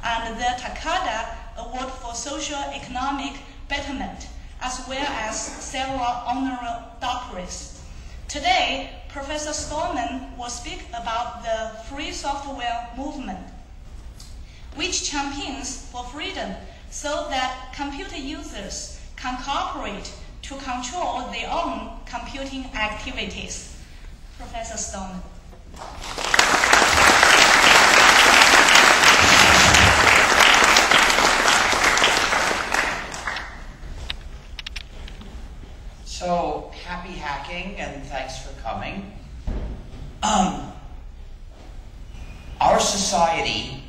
and the Takada Award for Socio-Economic Betterment, as well as several honorary doctorates. Today, Professor Stallman will speak about the free software movement, which champions for freedom so that computer users can cooperate to control their own computing activities. Professor Stallman. So, happy hacking, and thanks for coming. Our society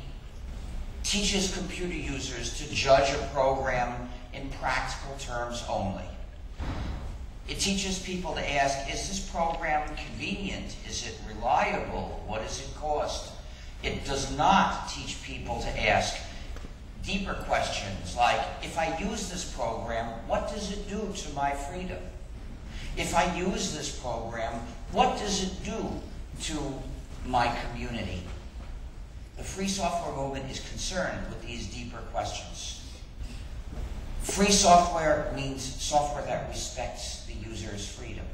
teaches computer users to judge a program in practical terms only. It teaches people to ask, is this program convenient? Is it reliable? What does it cost? It does not teach people to ask deeper questions like, if I use this program, what does it do to my freedom? If I use this program, what does it do to my community? The free software movement is concerned with these deeper questions. Free software means software that respects the user's freedom.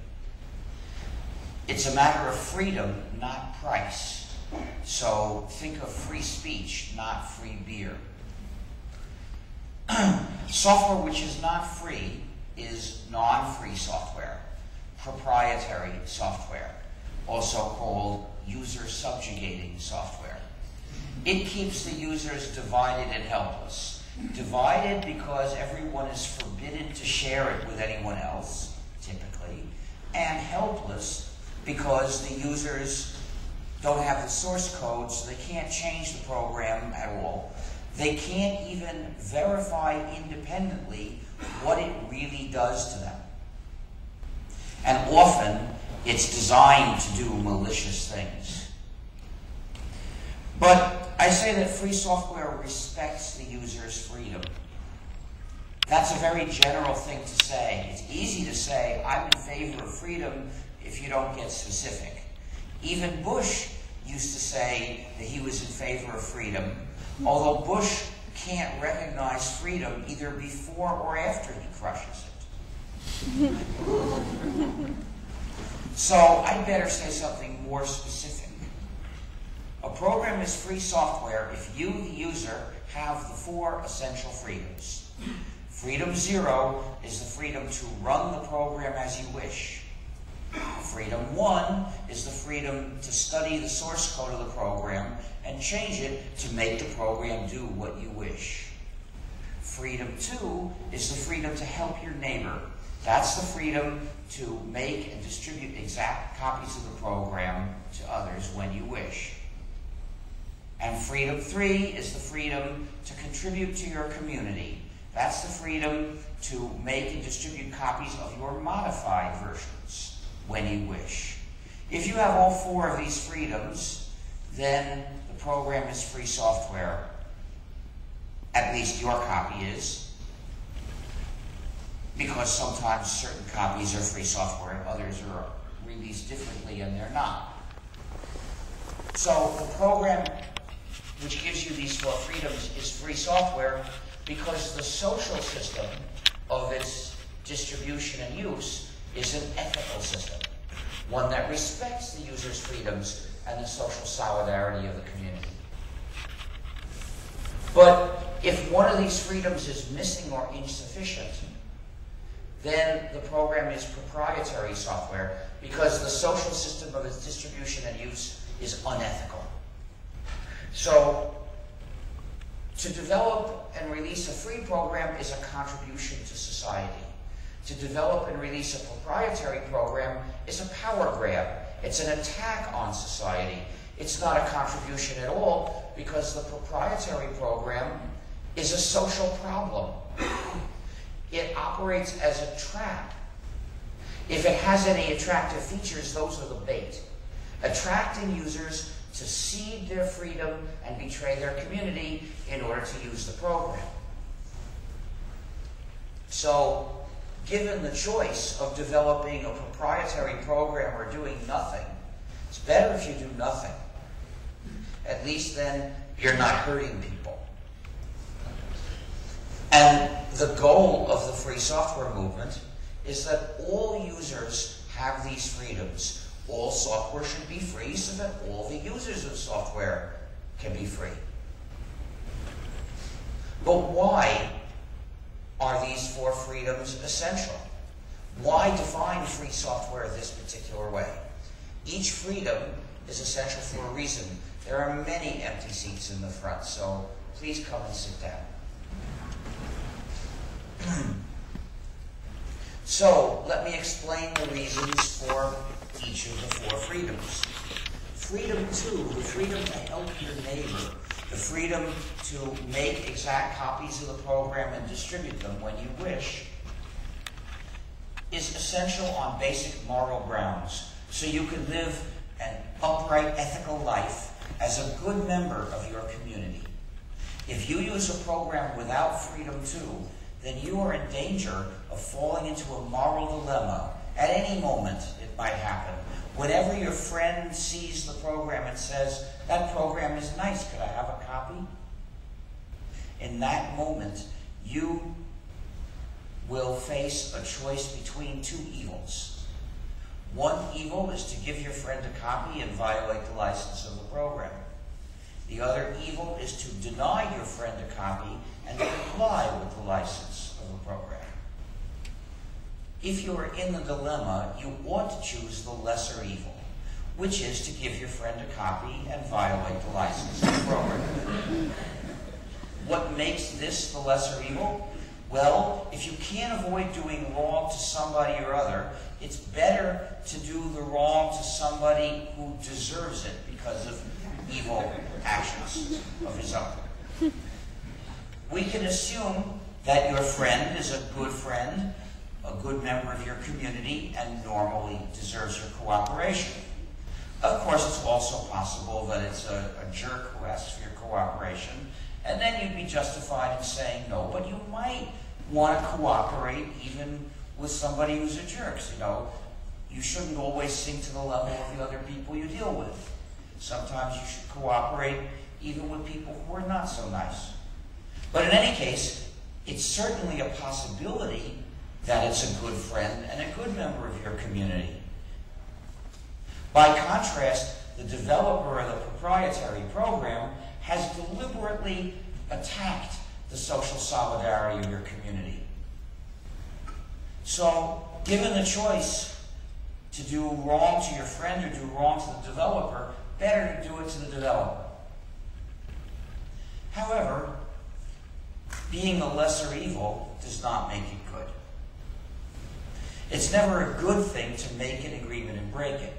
It's a matter of freedom, not price. So think of free speech, not free beer. Software which is not free is non-free software, proprietary software, also called user-subjugating software. It keeps the users divided and helpless. Divided because everyone is forbidden to share it with anyone else, typically, and helpless because the users don't have the source code, so they can't change the program at all. They can't even verify independently what it really does to them. And often, it's designed to do malicious things. But I say that free software respects the user's freedom. That's a very general thing to say. It's easy to say, I'm in favor of freedom if you don't get specific. Even Bush used to say that he was in favor of freedom, although Bush can't recognize freedom either before or after he crushes it. So I'd better say something more specific. A program is free software if you, the user, have the four essential freedoms. Freedom 0 is the freedom to run the program as you wish. Freedom 1 is the freedom to study the source code of the program and change it to make the program do what you wish. Freedom 2 is the freedom to help your neighbor. That's the freedom to make and distribute exact copies of the program to others when you wish. And freedom 3 is the freedom to contribute to your community. That's the freedom to make and distribute copies of your modified versions when you wish. If you have all four of these freedoms, then the program is free software. At least your copy is. Because sometimes certain copies are free software and others are released differently and they're not. So the program which gives you these four freedoms is free software because the social system of its distribution and use is an ethical system, one that respects the user's freedoms and the social solidarity of the community. But if one of these freedoms is missing or insufficient, then the program is proprietary software because the social system of its distribution and use is unethical. So, to develop and release a free program is a contribution to society. To develop and release a proprietary program is a power grab. It's an attack on society. It's not a contribution at all because the proprietary program is a social problem. It operates as a trap. If it has any attractive features, those are the bait. Attracting users to cede their freedom and betray their community in order to use the program. So, given the choice of developing a proprietary program or doing nothing, it's better if you do nothing. At least then you're not hurting people. And the goal of the free software movement is that all users have these freedoms. All software should be free so that all the users of software can be free. But why are these four freedoms essential? Why define free software this particular way? Each freedom is essential for a reason. There are many empty seats in the front, so please come and sit down. So, let me explain the reasons for each of the four freedoms. Freedom 2, the freedom to help your neighbor, the freedom to make exact copies of the program and distribute them when you wish, is essential on basic moral grounds, so you can live an upright, ethical life as a good member of your community. If you use a program without freedom 2, then you are in danger of falling into a moral dilemma. At any moment, it might happen. Whenever your friend sees the program and says, "That program is nice, could I have a copy?" In that moment, you will face a choice between two evils. One evil is to give your friend a copy and violate the license of the program. The other evil is to deny your friend a copy and comply with the license of the program. If you are in the dilemma, you ought to choose the lesser evil, which is to give your friend a copy and violate the license of the program. What makes this the lesser evil? Well, if you can't avoid doing wrong to somebody or other, it's better to do the wrong to somebody who deserves it because of evil actions of his own. We can assume that your friend is a good member of your community, and normally deserves your cooperation. Of course, it's also possible that it's a jerk who asks for your cooperation, and then you'd be justified in saying no, but you might want to cooperate even with somebody who's a jerk. You know, you shouldn't always sink to the level of the other people you deal with. Sometimes you should cooperate even with people who are not so nice. But in any case, it's certainly a possibility that it's a good friend and a good member of your community. By contrast, the developer of the proprietary program has deliberately attacked the social solidarity of your community. So, given the choice to do wrong to your friend or do wrong to the developer, better to do it to the developer. However, being the lesser evil does not make it good. It's never a good thing to make an agreement and break it.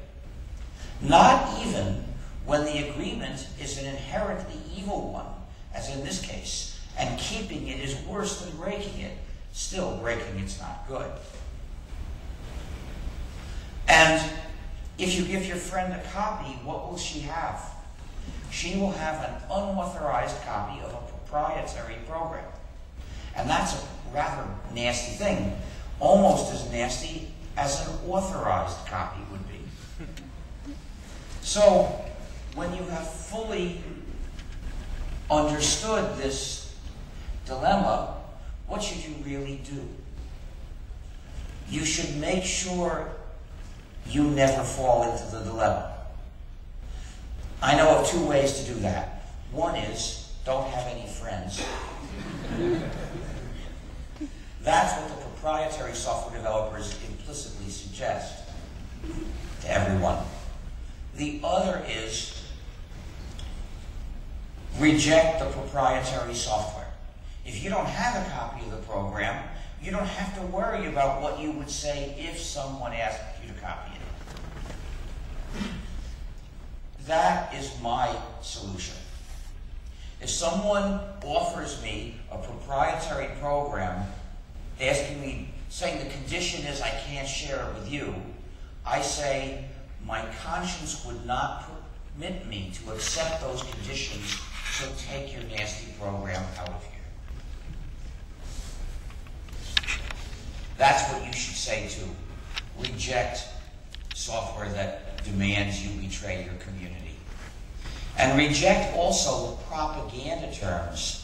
Not even when the agreement is an inherently evil one, as in this case, and keeping it is worse than breaking it. Still, breaking it's not good. And if you give your friend a copy, what will she have? She will have an unauthorized copy of a proprietary program. And that's a rather nasty thing, almost as nasty as an authorized copy would be. So, when you have fully understood this dilemma, what should you really do? You should make sure you never fall into the dilemma. I know of two ways to do that. One is, don't have any friends. That's what the proprietary software developers implicitly suggest to everyone. The other is, reject the proprietary software. If you don't have a copy of the program, you don't have to worry about what you would say if someone asked you to copy it. That is my solution. If someone offers me a proprietary program, asking me, saying the condition is I can't share it with you, I say my conscience would not permit me to accept those conditions, so take your nasty program out of here. That's what you should say too. Reject software that demands you betray your community. And reject also the propaganda terms